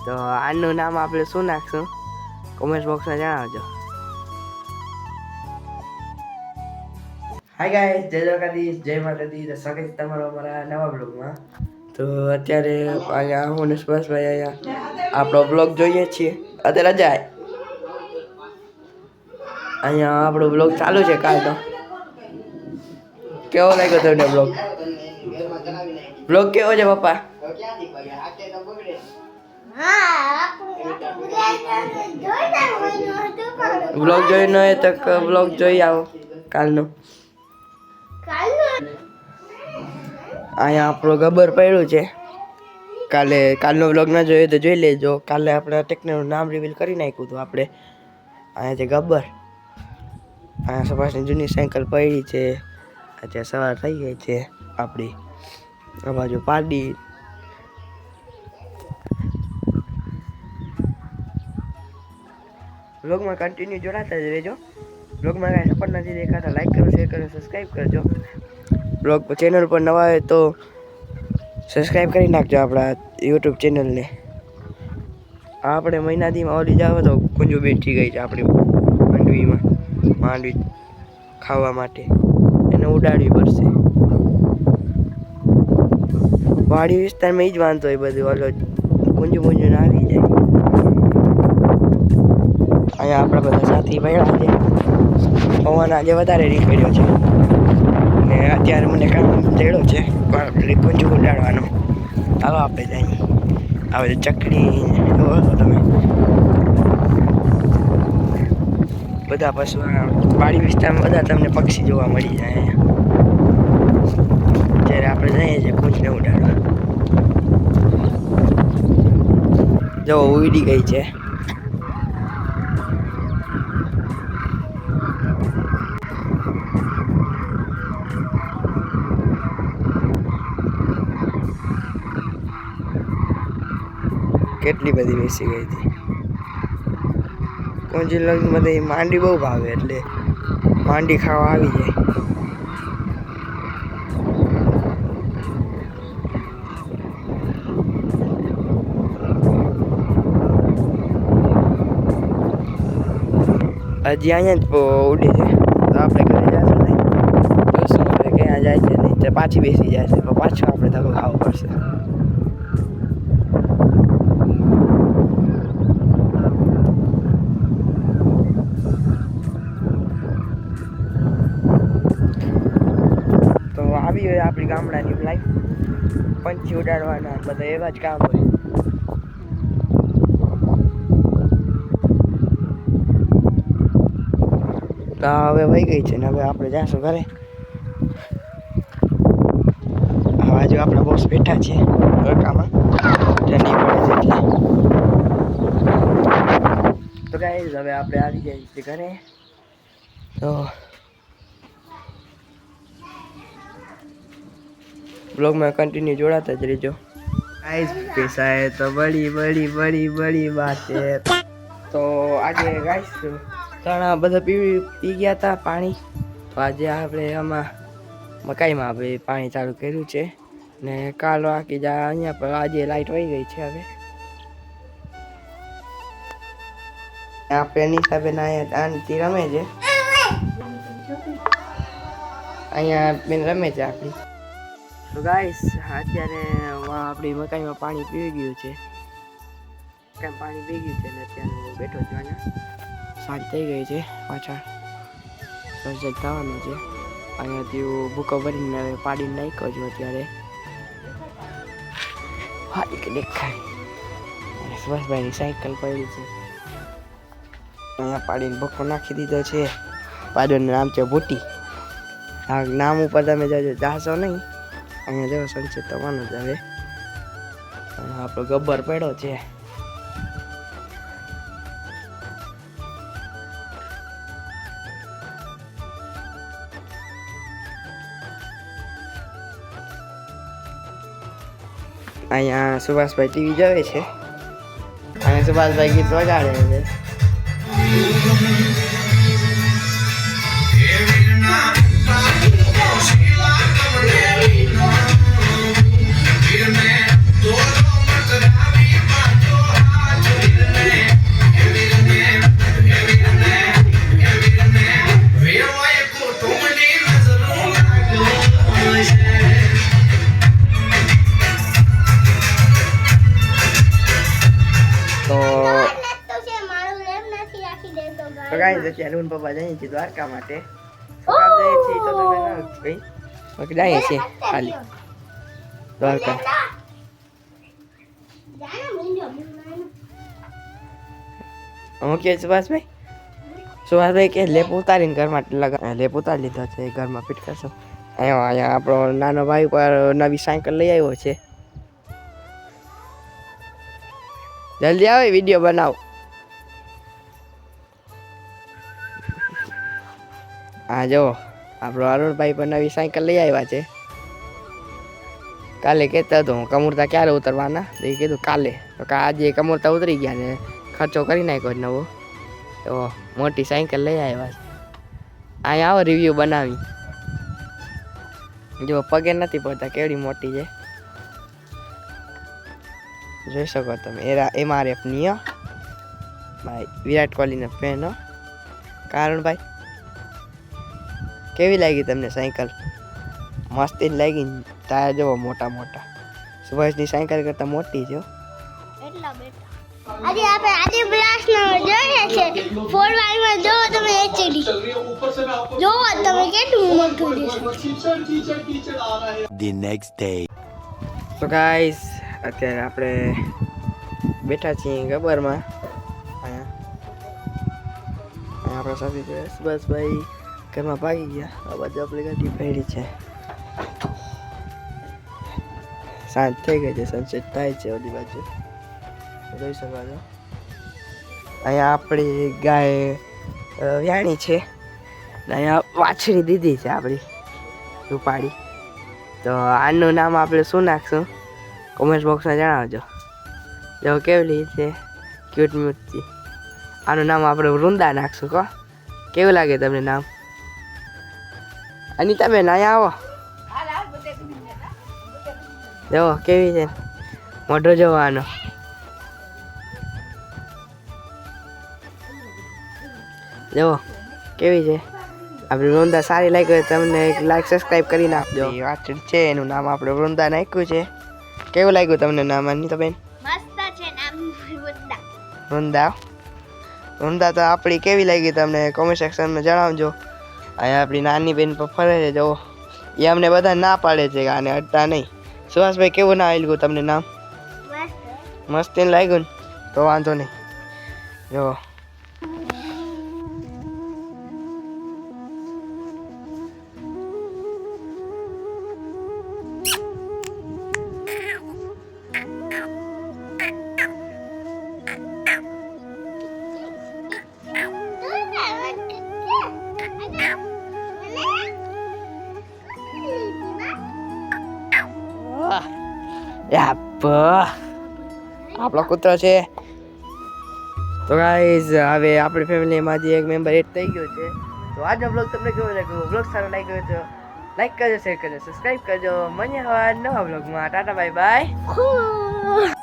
તો આનું નામ આપણે શું નાખશું કોમેન્ટ બોક્સમાં જણાવજો. હાય ગાઈસ, જય દ્વારકાધીશ, જય માતાજી. તો સ્વાગત છે તમારો અમારા નવા બ્લોગમાં. તો અત્યારે અહીંયા હું ને સુભાષભાઈ અહીંયા આપણો બ્લોગ જોઈએ છીએ. અત્યારે જાય અહીંયા આપણો બ્લોગ ચાલુ છે કાલનો. કેવો લાગ્યો તમને બ્લોગ કેવો છે પપ્પા? બ્લોગ જોઈ ન હોય તો બ્લોગ જોઈ આવો કાલનો. અહીંયા આપણો ગબ્બર પડ્યું છે. કાલનો બ્લોગ ના જોયો તો જોઈ લેજો. કાલે આપણે ટેકનોનું નામ રિવીલ કરી નાખ્યું હતું આપણે. અહીંયા છે ગબ્બર. અહીંયા સુભાષની જૂની સાયકલ પડી છે. અત્યારે સવાર થઈ ગઈ છે આપણી. આ બાજુ પાડી. બ્લોગમાં કન્ટિન્યુ જોડાતા જ રહેજો. બ્લોગમાં કાંઈ સપોર્ટ નથી દેખાતા, લાઈક કરો, શેર કરો, સબસ્ક્રાઈબ કરજો. બ્લોગ ચેનલ પર નવા હોય તો સબસ્ક્રાઈબ કરી નાખજો આપણા યુટ્યુબ ચેનલને. આપણે મહિનાથીમાં ઓલી જાવ તો કુંજુ બેઠી ગઈ છે આપણી માંડવી ખાવા માટે. એને ઉડાડવી પડશે. વાડી વિસ્તારમાં જ વાંધો હોય બધું. ઓલો કુંજુ ના આવી જાય. અહીંયા આપણા બધા સાથી ભેળા છે. પવન આજે વધારે નીકળ્યો છે ને અત્યારે મને કામ તેડો છે કુંજુ ઉડાડવાનો. ચાલો આપણે જઈએ. આવે ચકડી જોવો છો તમે. બધા પશુ વાડી વિસ્તારમાં બધા તમને પક્ષી જોવા મળી જાય અહીંયા. જ્યારે આપણે જઈએ છીએ કુંજને ઉડાડવા. જો ઉડી ગઈ છે. કેટલી બધી બેસી ગઈ હતી. કુંજી લગ્નમાં માંડી બહુ ભાવે એટલે માંડી ખાવા આવી જાય. હજી અહીંયા જ ઉડે છે. તો આપણે ઘરે જશું નહીં તો શું હવે ક્યાં જાય છે નહીં તો પાછી બેસી જાય છે. તો પાછો આપણે ધક્કો ખાવો પડશે. આવી હોય આપણી ગામડાની લાઈફ. પંછી ઉડાડવાના બધા એવા જ કામ હોય. તો હવે વહી ગઈ છે ને હવે આપણે જાશું ઘરે. આ બાજુ આપણા બોસ બેઠા છે તડકામાં. ઠંડી પડે છે એટલે. તો ગાઈસ હવે આપણે આવી જઈએ છીએ ઘરે. તો ब्लॉग में कंटिन्यू जोड़ाता ज रहो गाइस. पैसा है तो बड़ी बड़ी बड़ी बड़ी बात है. तो आज गाइस घણા બધા પી ગયા હતા પાણી. તો આજે આપણે આમાં મકાઈમાં આપણે પાણી ચાલુ કર્યું છે ને કાલ આખી જા અહીંયા પર આજે લાઈટ વહી ગઈ છે. હવે આપણે નિશાબેન આનથી રમે છે. અહીંયા બેન રમે છે આપણી. તો ગાઈસ અત્યારે આપણી મકાઈમાં પાણી પી ગયું છે. પાણી પી ગયું છે ને અત્યારે હું બેઠો છું અહીંયા. સારી થઈ ગઈ છે. પાછળ સર્જક થવાનું છે. અહીંયાથી હું ભૂકો ભરીને પાડીને નાખ્યો છું. અત્યારે દેખાય સુભાષભાઈની સાયકલ પડી છે. અહીંયા પાડીને ભૂકો નાખી દીધો છે. પાડોનું નામ છે ભૂટી. આ નામ ઉપર તમે જાશો નહીં. અહીંયા જેવો સંચિત થવાનું જ હવે. આપણો ગબ્બર પડ્યો છે. અહીંયા સુભાષભાઈ ટીવી જોવે છે. અહીંયા સુભાષભાઈ ગીત વગાડે છે. અત્યારે હું પપ્પા જઈએ છીએ દ્વારકા માટે શું કામ જઈએ છીએ તો તમે ના ભાઈ બાકી જઈએ છીએ ખાલી દ્વારકા હું કે સુભાષભાઈ કે લેપ ઉતારીને ઘરમાં લેપ ઉતારી લીધો છે ઘરમાં ફિટ કરશો અહીંયા આપણો નાનો ભાઈ પર નવી સાયકલ લઈ આવ્યો છે જલ્દી આવે વિડીયો બનાવો હા જો આપણો અરુણભાઈ પર નવી સાયકલ લઈ આવ્યા છે કાલે કહેતા હતો હું કમૂરતા ક્યારે ઉતરવાના તો એ કીધું કાલે તો આજે કમૂરતા ઉતરી ગયા ને ખર્ચો કરી નાખ્યો નવો તો મોટી સાયકલ લઈ આવ્યા છે અહીંયા આવો રિવ્યૂ બનાવી જો પગે નથી પડતા કેવડી મોટી છે જોઈ શકો તમે MRFની ભાઈ વિરાટ કોહલીનો ફેન હો કારણભાઈ કેવી લાગી તમને સાયકલ મસ્તી જ લાગી ટાયર જોવો મોટા મોટા સુભાષની સાયકલ કરતાં મોટી છે આજે આપણે બ્લાસ્ટ જોઈએ છે 4y માં જો તમે HD જો તમે કેટલું મોટું છે The next day. તો ગાઈસ અત્યારે આપણે બેઠા છીએ ગબરમાં અહીંયા આપણા સાથે છે સુભાષભાઈ ઘરમાં ભાગી ગયા આ બાજુ આપણી ગાડી પડી છે સાંજ થઈ ગઈ છે સનસેટ થાય છે ઓલી બાજુ જોઈ શકો છો અહીંયા આપણી ગાય વ્યાણી છે ને અહીંયા વાછડી દીધી છે આપણી રૂપાળી તો આનું નામ આપણે શું નાખશું કોમેન્ટ બોક્સમાં જણાવજો જો કેવલી છે ક્યુટ મ્યુટથી આનું નામ આપણે વૃંદા નાખશું કહો કેવું લાગે તમને નામ અનિતાબેન અહીંયા આવો જો કેવી છે મોઢો જોવો આનો જો કેવી છે આપણી વૃંદા સારી લાગી હોય તમને એક લાઈક સબસ્ક્રાઈબ કરી નાખજો વાછડી છે એનું નામ આપણે વૃંદા નાખ્યું છે કેવું લાગ્યું તમને નામ અનિતાબેન મસ્ત છે નામ વૃંદા વૃંદા તો આપણી કેવી લાગી તમને કોમેન્ટ સેક્શનમાં જણાવજો અહીંયા આપણી નાની બેન પર ફરે છે જો એ અમને બધા ના પાડે છે કે આને અડતા નહીં સુભાષભાઈ કેવું ના આવ્યું તમને નામ મસ્ત એને લાગ્યું ને તો વાંધો નહીં જો આપણો કૂતરો છે તો ગાઈઝ હવે આપણી ફેમિલીમાંથી એક મેમ્બર એડ થઈ ગયો છે તો આજનો બ્લોગ તમને કેવો લાગ્યો બ્લોગ સારો લાગ્યો તો લાઈક કરજો શેર કરજો સબસ્ક્રાઈબ કરજો મળીએ હવે નવા બ્લોગમાં ટાટા બાય બાય